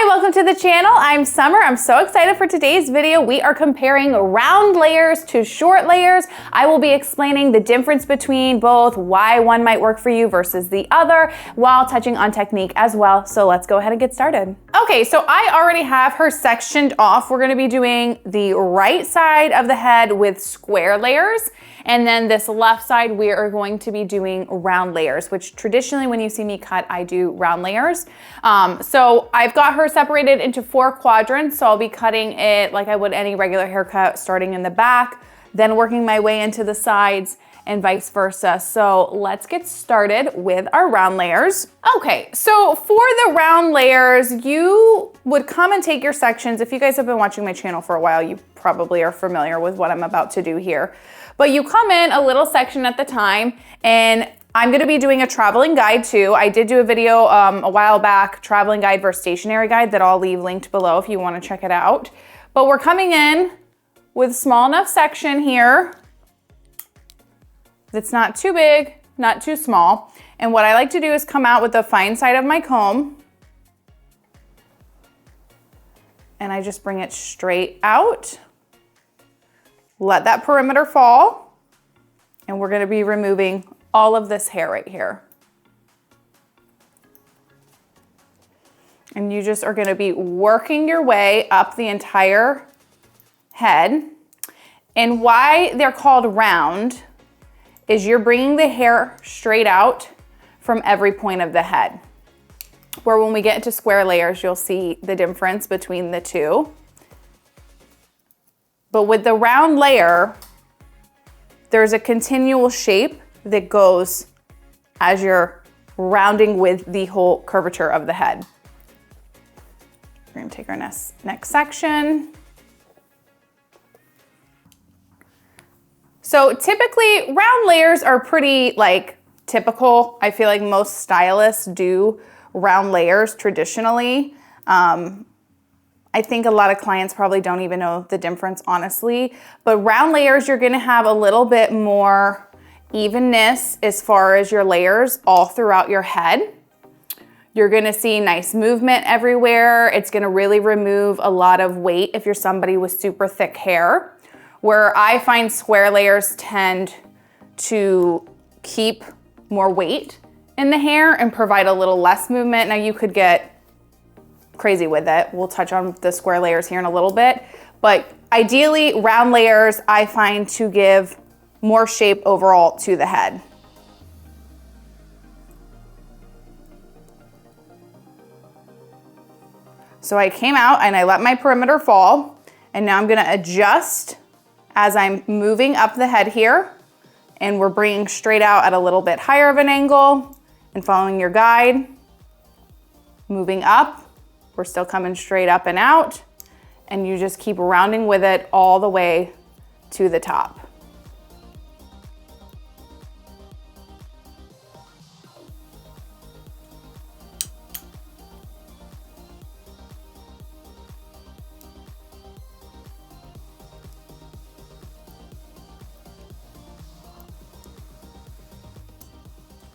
welcome to the channel. I'm Summer. I'm so excited for today's video. We are comparing round layers to short layers. I will be explaining the difference between both, why one might work for you versus the other, while touching on technique as well. So let's go ahead and get started. Okay, so I already have her sectioned off. We're gonna be doing the right side of the head with square layers. And then this left side, we are going to be doing round layers, which traditionally when you see me cut, I do round layers. So I've got her separated into 4 quadrants. So I'll be cutting it like I would any regular haircut, starting in the back, then working my way into the sides and vice versa. So let's get started with our round layers. Okay, so for the round layers, you would come and take your sections. If you guys have been watching my channel for a while, you probably are familiar with what I'm about to do here. But you come in a little section at the time, and I'm gonna be doing a traveling guide too. I did do a video a while back, traveling guide versus stationary guide, that I'll leave linked below if you wanna check it out. But we're coming in with a small enough section here that's not too big, not too small. And what I like to do is come out with the fine side of my comb, and I just bring it straight out. Let that perimeter fall, and we're gonna be removing all of this hair right here. And you just are gonna be working your way up the entire head. And why they're called round is you're bringing the hair straight out from every point of the head. Where when we get into square layers, you'll see the difference between the two. But with the round layer, there's a continual shape that goes as you're rounding with the whole curvature of the head. We're gonna take our next section. So typically round layers are pretty typical. I feel like most stylists do round layers traditionally. I think a lot of clients probably don't even know the difference, honestly. But round layers, you're gonna have a little bit more evenness as far as your layers all throughout your head. You're gonna see nice movement everywhere. It's gonna really remove a lot of weight if you're somebody with super thick hair. Where I find square layers tend to keep more weight in the hair and provide a little less movement. Now you could get crazy with it. We'll touch on the square layers here in a little bit, but ideally round layers I find to give more shape overall to the head. So I came out and I let my perimeter fall, and now I'm gonna adjust as I'm moving up the head here, and we're bringing straight out at a little bit higher of an angle and following your guide, moving up. We're still coming straight up and out, and you just keep rounding with it all the way to the top.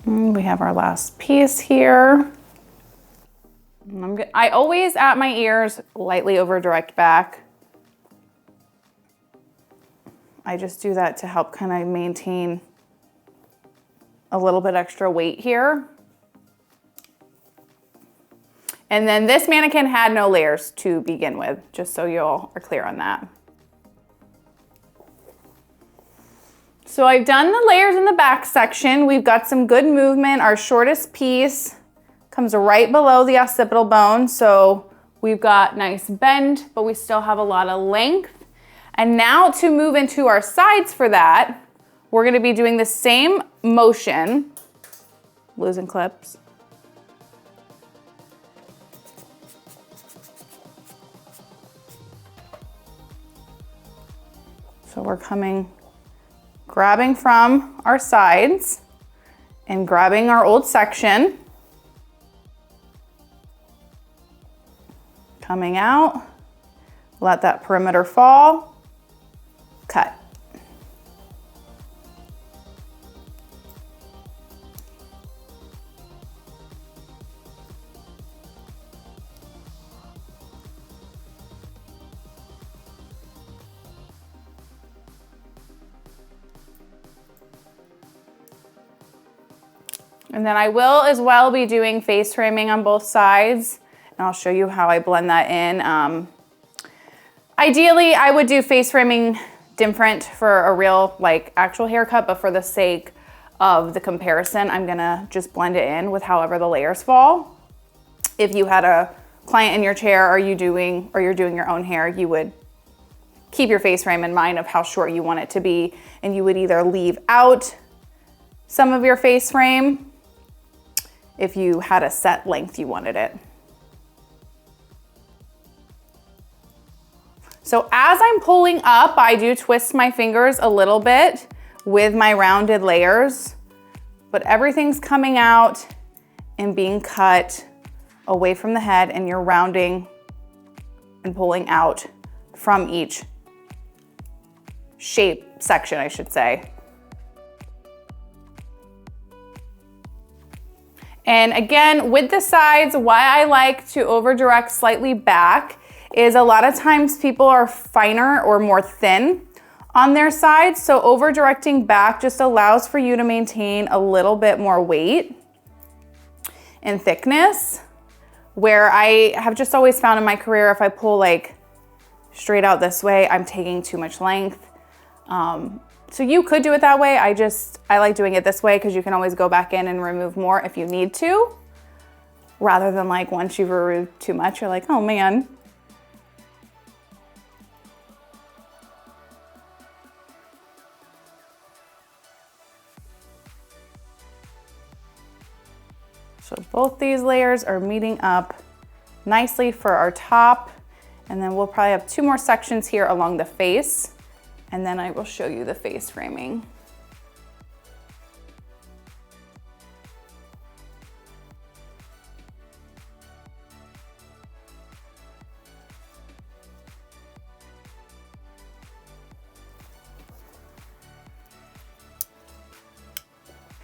And we have our last piece here. I always, at my ears, lightly over direct back. I just do that to help kind of maintain a little bit extra weight here. And then this mannequin had no layers to begin with, just so you all are clear on that. So I've done the layers in the back section. We've got some good movement. Our shortest piece comes right below the occipital bone. So we've got nice bend, but we still have a lot of length. And now to move into our sides for that, we're gonna be doing the same motion, losing clips. So we're grabbing from our sides and grabbing our old section. Coming out, let that perimeter fall, cut. And then I will as well be doing face framing on both sides. And I'll show you how I blend that in. Ideally, I would do face framing different for a real, like, actual haircut, but for the sake of the comparison, I'm gonna just blend it in with however the layers fall. If you had a client in your chair or you're doing your own hair, you would keep your face frame in mind of how short you want it to be, and you would either leave out some of your face frame if you had a set length you wanted it. So as I'm pulling up, I do twist my fingers a little bit with my rounded layers, but everything's coming out and being cut away from the head, and you're rounding and pulling out from each shape section, I should say. And again, with the sides, why I like to over direct slightly back is a lot of times people are finer or more thin on their sides. So over directing back just allows for you to maintain a little bit more weight and thickness, where I have just always found in my career, if I pull like straight out this way, I'm taking too much length. So you could do it that way. I like doing it this way because you can always go back in and remove more if you need to, rather than like once you've removed too much, you're like, oh man. So both these layers are meeting up nicely for our top, and then we'll probably have 2 more sections here along the face, and then I will show you the face framing.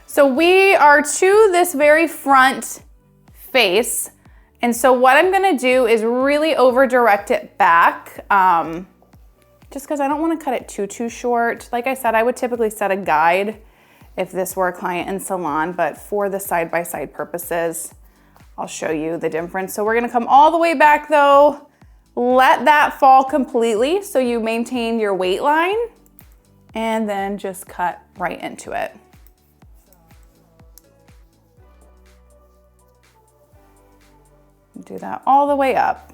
So we are to this very front face. And so what I'm gonna do is really over direct it back, just because I don't want to cut it too short. Like I said, I would typically set a guide if this were a client in salon, but for the side-by-side purposes, I'll show you the difference. So we're gonna come all the way back though, let that fall completely so you maintain your weight line, and then just cut right into it. Do that all the way up.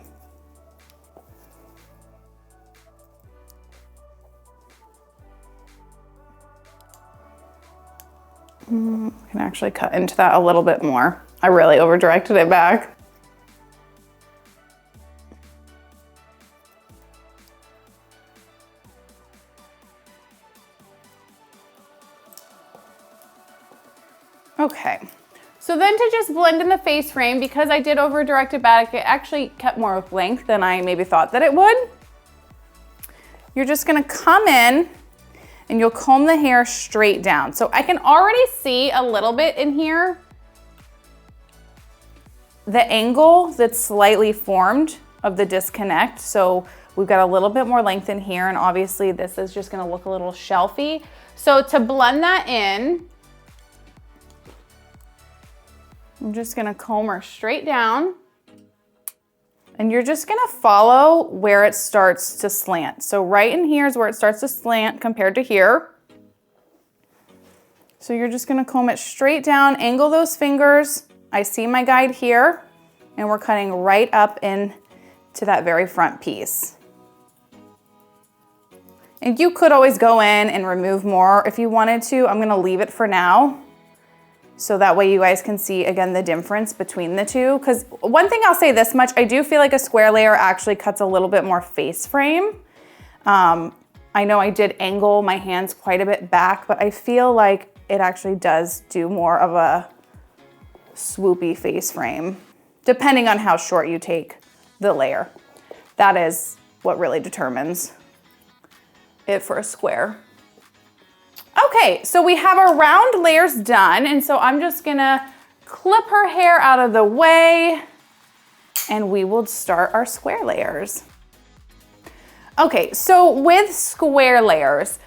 I can actually cut into that a little bit more. I really over directed it back. Okay. So then to just blend in the face frame, because I did over direct it back, it actually kept more length than I maybe thought that it would. You're just gonna come in and you'll comb the hair straight down. So I can already see a little bit in here, the angle that's slightly formed of the disconnect. So we've got a little bit more length in here, and obviously this is just gonna look a little shelfy. So to blend that in, I'm just gonna comb her straight down, and you're just gonna follow where it starts to slant. So right in here is where it starts to slant compared to here. So you're just gonna comb it straight down, angle those fingers. I see my guide here, and we're cutting right up in to that very front piece. And you could always go in and remove more if you wanted to. I'm gonna leave it for now, so that way you guys can see, again, the difference between the two. Because one thing I'll say this much, I do feel like a square layer actually cuts a little bit more face frame. I know I did angle my hands quite a bit back, but I feel like it actually does do more of a swoopy face frame, depending on how short you take the layer. That is what really determines it for a square. Okay, so we have our round layers done, and so I'm just gonna clip her hair out of the way, and we will start our square layers. Okay, so with square layers,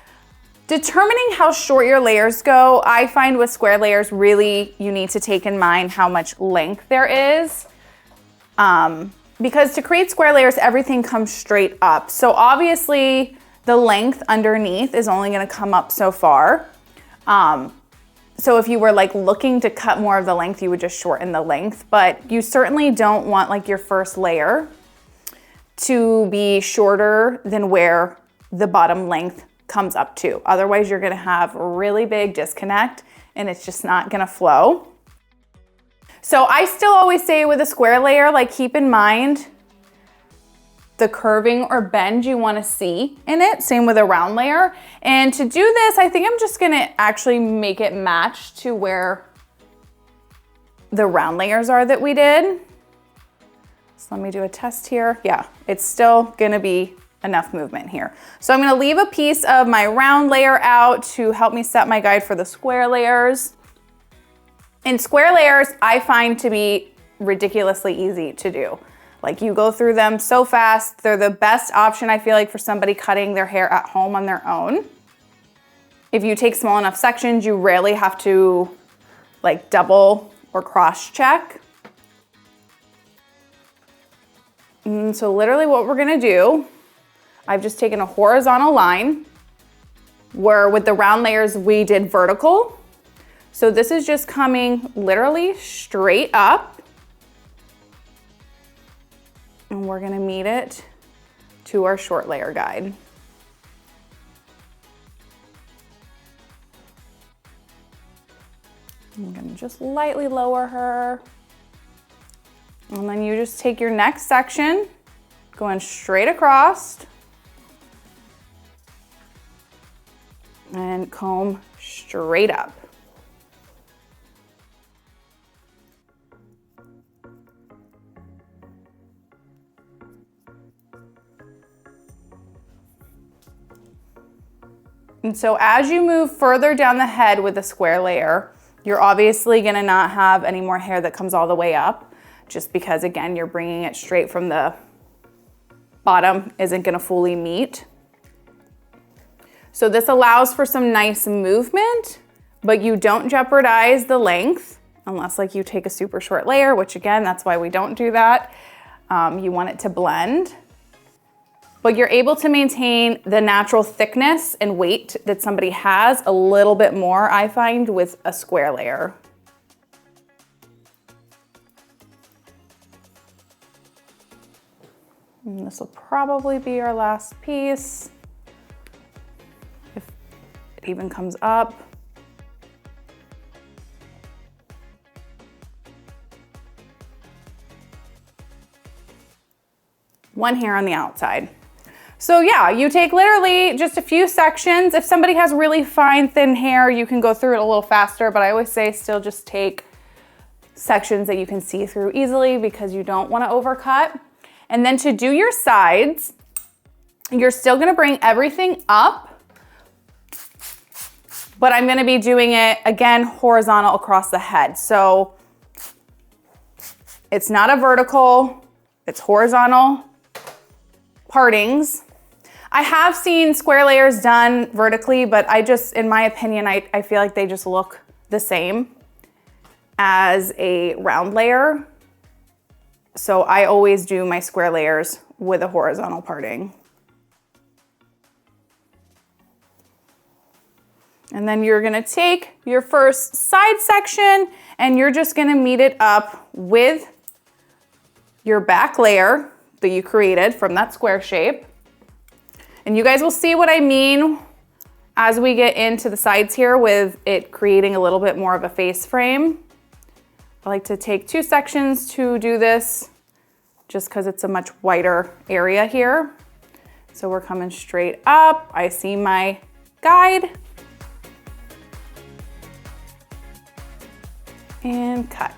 Determining how short your layers go, I find with square layers, really you need to take in mind how much length there is. Because to create square layers, everything comes straight up. So obviously the length underneath is only gonna come up so far. So if you were like looking to cut more of the length, you would just shorten the length, but you certainly don't want like your first layer to be shorter than where the bottom length comes up to. Otherwise you're gonna have a really big disconnect and it's just not gonna flow. So I still always say with a square layer, like keep in mind the curving or bend you wanna see in it. Same with a round layer. And to do this, I think I'm just gonna actually make it match to where the round layers are that we did. So let me do a test here. Yeah, it's still gonna be enough movement here. So I'm gonna leave a piece of my round layer out to help me set my guide for the square layers. And square layers, I find to be ridiculously easy to do. Like you go through them so fast. They're the best option, I feel like, for somebody cutting their hair at home on their own. If you take small enough sections, you rarely have to like double or cross check. And so literally what we're gonna do, I've just taken a horizontal line where with the round layers we did vertical. So this is just coming literally straight up. And we're gonna meet it to our short layer guide. I'm gonna just lightly lower her. And then you just take your next section, going straight across, and comb straight up. And so as you move further down the head with the square layer, you're obviously gonna not have any more hair that comes all the way up, just because again, you're bringing it straight from the bottom, isn't gonna fully meet. So this allows for some nice movement, but you don't jeopardize the length unless like you take a super short layer, which again, that's why we don't do that. You want it to blend. But you're able to maintain the natural thickness and weight that somebody has a little bit more, I find, with a square layer. And this will probably be our last piece, if it even comes up. One hair on the outside. So yeah, you take literally just a few sections. If somebody has really fine, thin hair, you can go through it a little faster, but I always say still just take sections that you can see through easily because you don't want to overcut. And then to do your sides, you're still gonna bring everything up, but I'm gonna be doing it, again, horizontal across the head. So it's not a vertical, it's horizontal partings. I have seen square layers done vertically, but I just, in my opinion, I feel like they just look the same as a round layer. So I always do my square layers with a horizontal parting. And then you're gonna take your first side section and you're just gonna meet it up with your back layer that you created from that square shape. And you guys will see what I mean as we get into the sides here with it creating a little bit more of a face frame. I like to take two sections to do this just because it's a much wider area here. So we're coming straight up. I see my guide. And cut.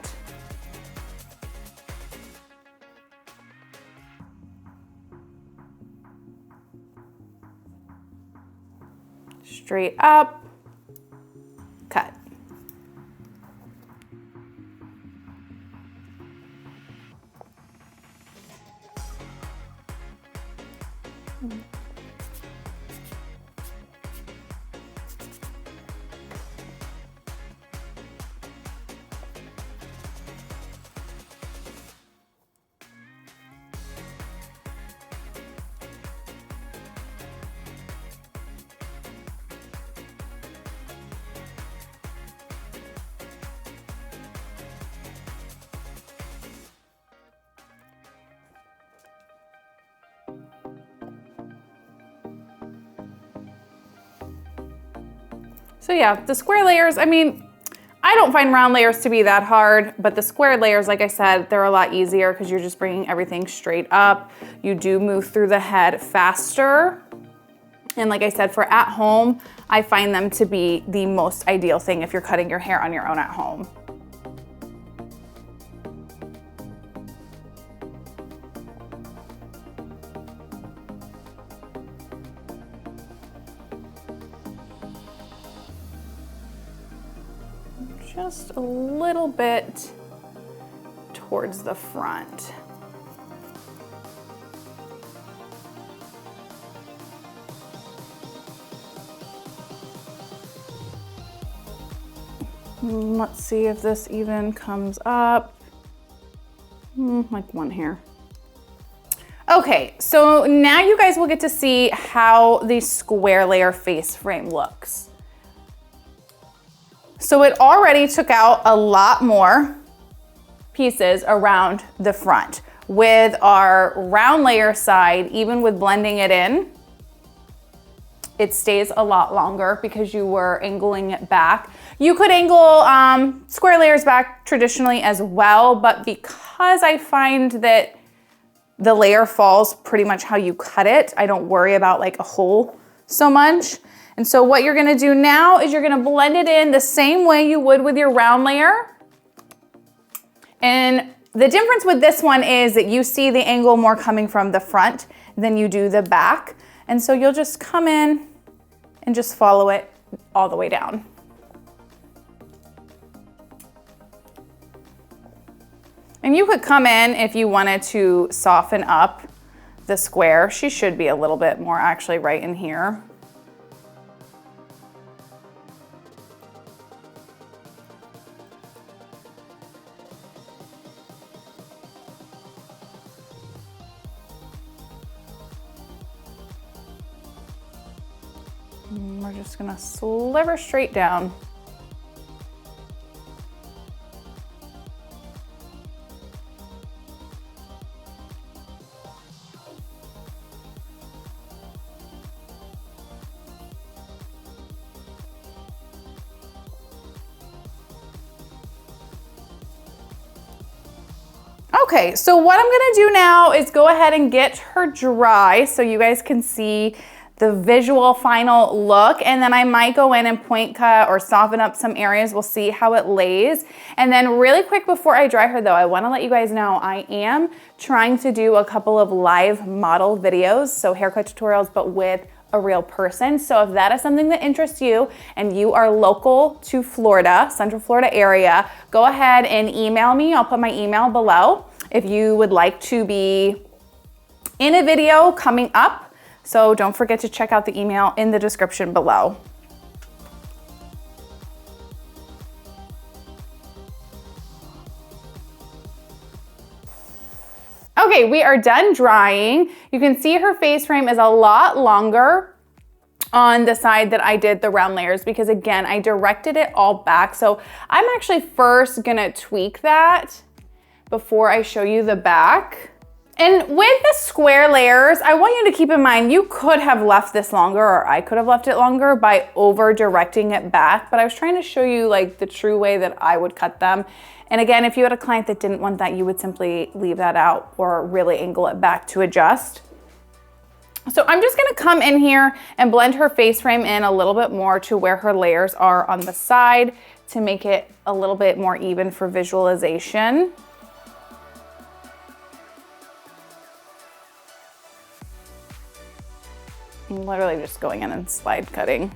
Straight up, cut. So yeah, the square layers, I mean, I don't find round layers to be that hard, but the square layers, like I said, they're a lot easier because you're just bringing everything straight up. You do move through the head faster. And like I said, for at home, I find them to be the most ideal thing if you're cutting your hair on your own at home. Just a little bit towards the front. Let's see if this even comes up. Like one hair. Okay, so now you guys will get to see how the square layer face frame looks. So it already took out a lot more pieces around the front. With our round layer side, even with blending it in, it stays a lot longer because you were angling it back. You could angle square layers back traditionally as well, but because I find that the layer falls pretty much how you cut it, I don't worry about like a hole so much. And so what you're gonna do now is you're gonna blend it in the same way you would with your round layer. And the difference with this one is that you see the angle more coming from the front than you do the back. And so you'll just come in and just follow it all the way down. And you could come in if you wanted to soften up the square. She should be a little bit more actually right in here. And we're just gonna sliver straight down. Okay, so what I'm gonna do now is go ahead and get her dry so you guys can see the visual final look, and then I might go in and point cut or soften up some areas. We'll see how it lays. And then really quick before I dry her though, I wanna let you guys know I am trying to do a couple of live model videos, so haircut tutorials, but with a real person. So if that is something that interests you and you are local to Florida, Central Florida area, go ahead and email me. I'll put my email below if you would like to be in a video coming up. So don't forget to check out the email in the description below. Okay, we are done drying. You can see her face frame is a lot longer on the side that I did the round layers because again, I directed it all back. So I'm actually first gonna tweak that before I show you the back. And with the square layers, I want you to keep in mind, you could have left this longer, or I could have left it longer by over directing it back, but I was trying to show you like the true way that I would cut them. And again, if you had a client that didn't want that, you would simply leave that out or really angle it back to adjust. So I'm just gonna come in here and blend her face frame in a little bit more to where her layers are on the side to make it a little bit more even for visualization. I'm literally just going in and slide cutting.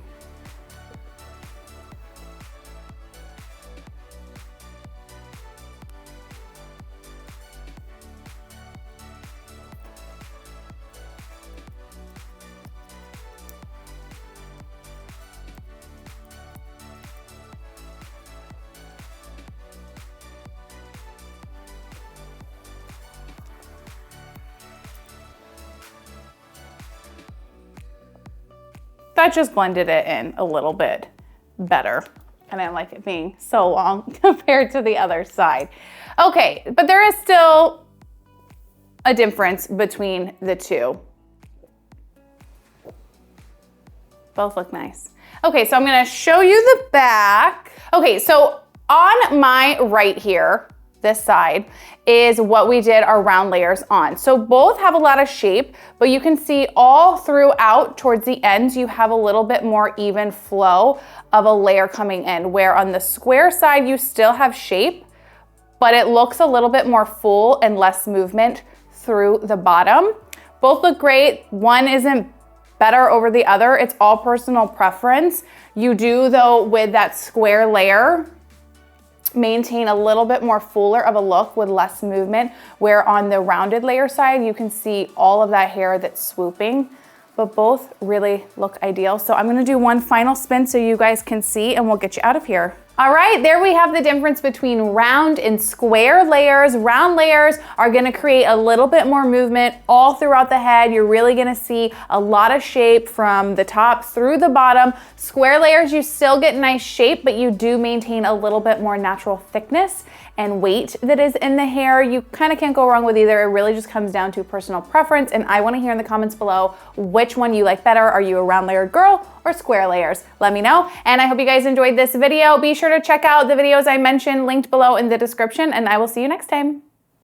That just blended it in a little bit better. And I like it being so long compared to the other side. Okay, but there is still a difference between the two. Both look nice. Okay, so I'm gonna show you the back. Okay, so on my right here, this side, is what we did our round layers on. So both have a lot of shape, but you can see all throughout towards the ends, you have a little bit more even flow of a layer coming in, where on the square side, you still have shape, but it looks a little bit more full and less movement through the bottom. Both look great. One isn't better over the other. It's all personal preference. You do, though, with that square layer, maintain a little bit more fuller of a look with less movement, where on the rounded layer side, you can see all of that hair that's swooping, but both really look ideal. So I'm gonna do one final spin so you guys can see, and we'll get you out of here. All right, there we have the difference between round and square layers. Round layers are gonna create a little bit more movement all throughout the head. You're really gonna see a lot of shape from the top through the bottom. Square layers, you still get nice shape, but you do maintain a little bit more natural thickness and weight that is in the hair. You kind of can't go wrong with either. It really just comes down to personal preference, and I wanna hear in the comments below which one you like better. Are you a round layered girl or square layers? Let me know, and I hope you guys enjoyed this video. Be sure to check out the videos I mentioned linked below in the description, and I will see you next time.